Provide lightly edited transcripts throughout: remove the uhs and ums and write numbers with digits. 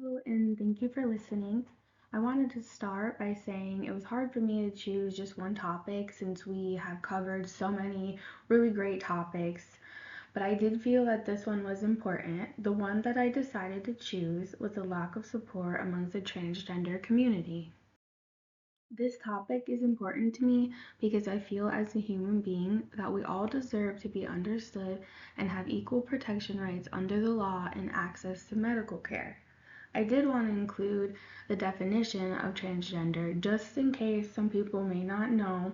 Hello, and thank you for listening. I wanted to start by saying it was hard for me to choose just one topic since we have covered so many really great topics, but I did feel that this one was important. The one that I decided to choose was the lack of support amongst the transgender community. This topic is important to me because I feel as a human being that we all deserve to be understood and have equal protection rights under the law and access to medical care. I did want to include the definition of transgender just in case some people may not know.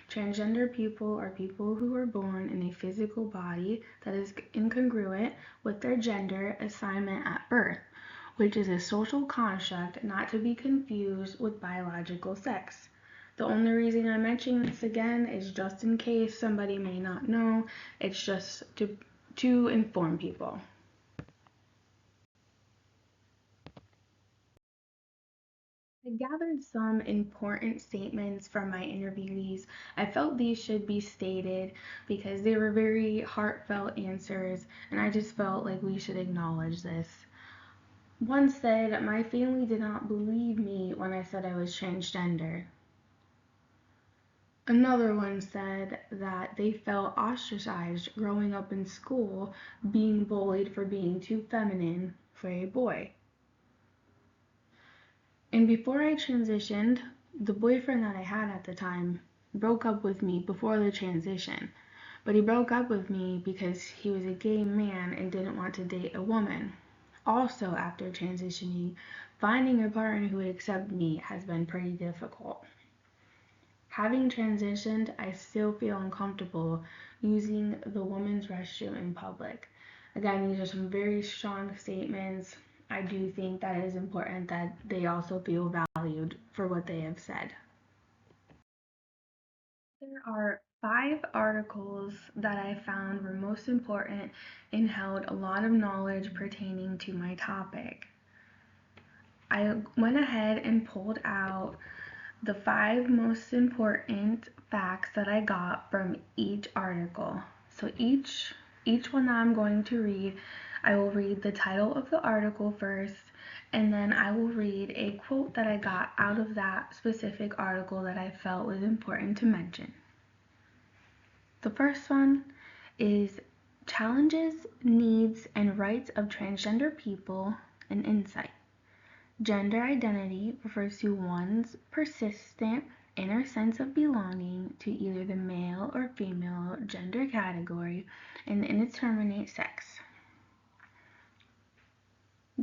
Transgender people are people who are born in a physical body that is incongruent with their gender assignment at birth, which is a social construct not to be confused with biological sex. The only reason I mention this again is just in case somebody may not know. It's just to inform people. I gathered some important statements from my interviewees. I felt these should be stated because they were very heartfelt answers, and I just felt like we should acknowledge this. One said, "My family did not believe me when I said I was transgender." Another one said that they felt ostracized growing up in school, being bullied for being too feminine for a boy. And before I transitioned, the boyfriend that I had at the time broke up with me before the transition. But he broke up with me because he was a gay man and didn't want to date a woman. Also, after transitioning, finding a partner who would accept me has been pretty difficult. Having transitioned, I still feel uncomfortable using the women's restroom in public. Again, these are some very strong statements. I do think that it is important that they also feel valued for what they have said. There are 5 articles that I found were most important and held a lot of knowledge pertaining to my topic. I went ahead and pulled out the 5 most important facts that I got from each article. So each one that I'm going to read, I will read the title of the article first, and then I will read a quote that I got out of that specific article that I felt was important to mention. The first one is Challenges, Needs, and Rights of Transgender People, an Insight. Gender identity refers to one's persistent inner sense of belonging to either the male or female gender category and the indeterminate sex.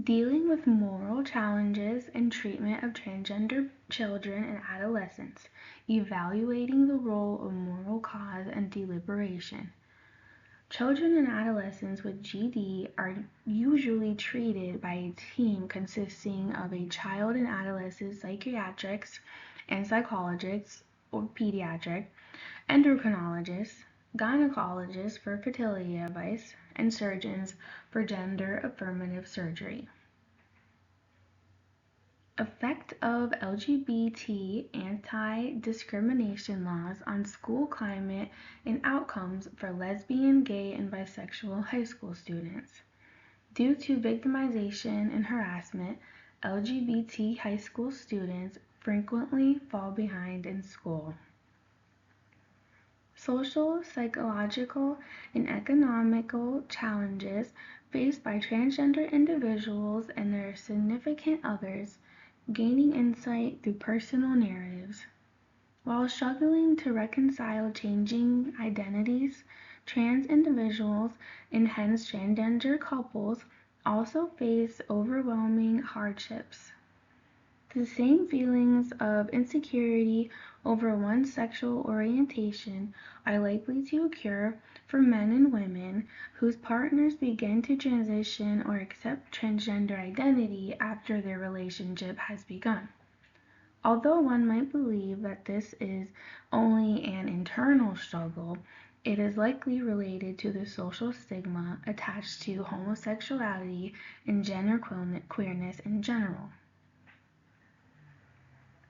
Dealing with moral challenges and treatment of transgender children and adolescents, evaluating the role of moral cause and deliberation. Children and adolescents with GD are usually treated by a team consisting of a child and adolescent psychiatrists and psychologists or pediatric, endocrinologists, gynecologists for fertility advice, and surgeons for gender affirmative surgery. Effect of LGBT anti-discrimination laws on school climate and outcomes for lesbian, gay, and bisexual high school students. Due to victimization and harassment, LGBT high school students frequently fall behind in school. Social, psychological, and economical challenges faced by transgender individuals and their significant others, gaining insight through personal narratives. While struggling to reconcile changing identities, trans individuals and hence transgender couples also face overwhelming hardships. The same feelings of insecurity over one's sexual orientation are likely to occur for men and women whose partners begin to transition or accept transgender identity after their relationship has begun. Although one might believe that this is only an internal struggle, it is likely related to the social stigma attached to homosexuality and gender queerness in general.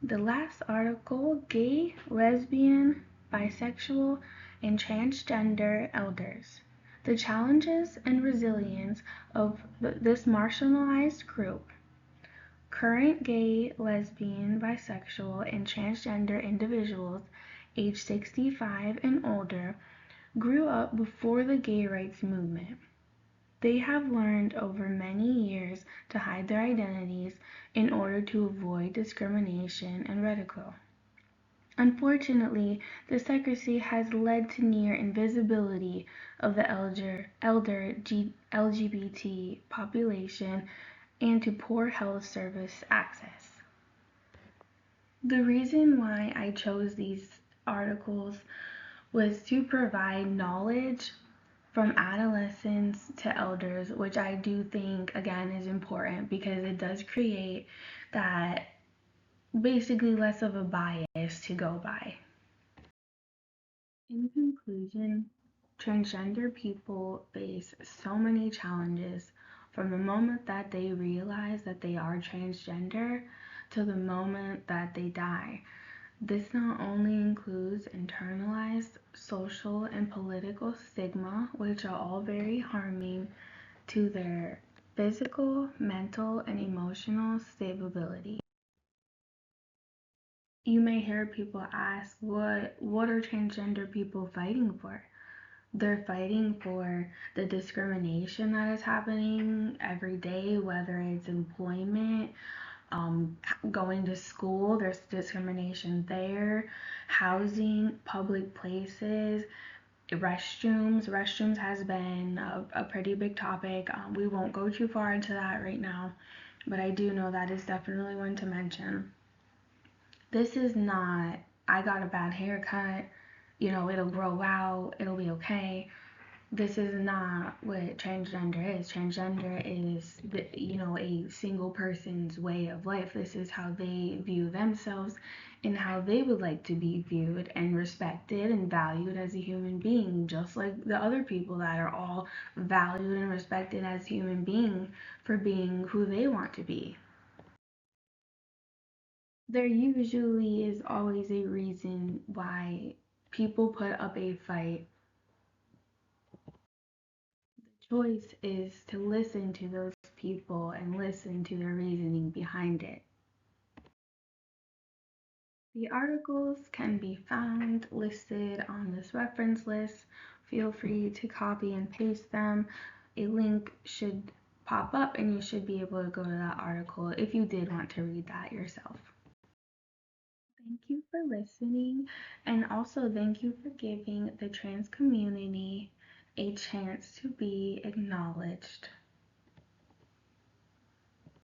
The last article, Gay, Lesbian, Bisexual, and Transgender Elders. The challenges and resilience of this marginalized group. Current gay, lesbian, bisexual, and transgender individuals age 65 and older grew up before the gay rights movement. They have learned over many years to hide their identities in order to avoid discrimination and ridicule. Unfortunately, this secrecy has led to near invisibility of the elder LGBT population and to poor health service access. The reason why I chose these articles was to provide knowledge from adolescents to elders, which I do think, again, is important because it does create that basically less of a bias to go by. In conclusion, transgender people face so many challenges from the moment that they realize that they are transgender to the moment that they die. This not only includes internalized social and political stigma, which are all very harming to their physical, mental, and emotional stability. You may hear people ask, what are transgender people fighting for? They're fighting for the discrimination that is happening every day, whether it's employment, going to school, there's discrimination there, housing, public places, restrooms. Restrooms has been a pretty big topic. We won't go too far into that right now, but I do know that is definitely one to mention. This is not, I got a bad haircut, it'll grow out, it'll be okay. This is not what transgender is. Transgender is, a single person's way of life. This is how they view themselves and how they would like to be viewed and respected and valued as a human being, just like the other people that are all valued and respected as human beings for being who they want to be. There usually is always a reason why people put up a fight. The choice is to listen to those people and listen to their reasoning behind it. The articles can be found listed on this reference list. Feel free to copy and paste them. A link should pop up and you should be able to go to that article if you did want to read that yourself. Thank you for listening, and also thank you for giving the trans community a chance to be acknowledged.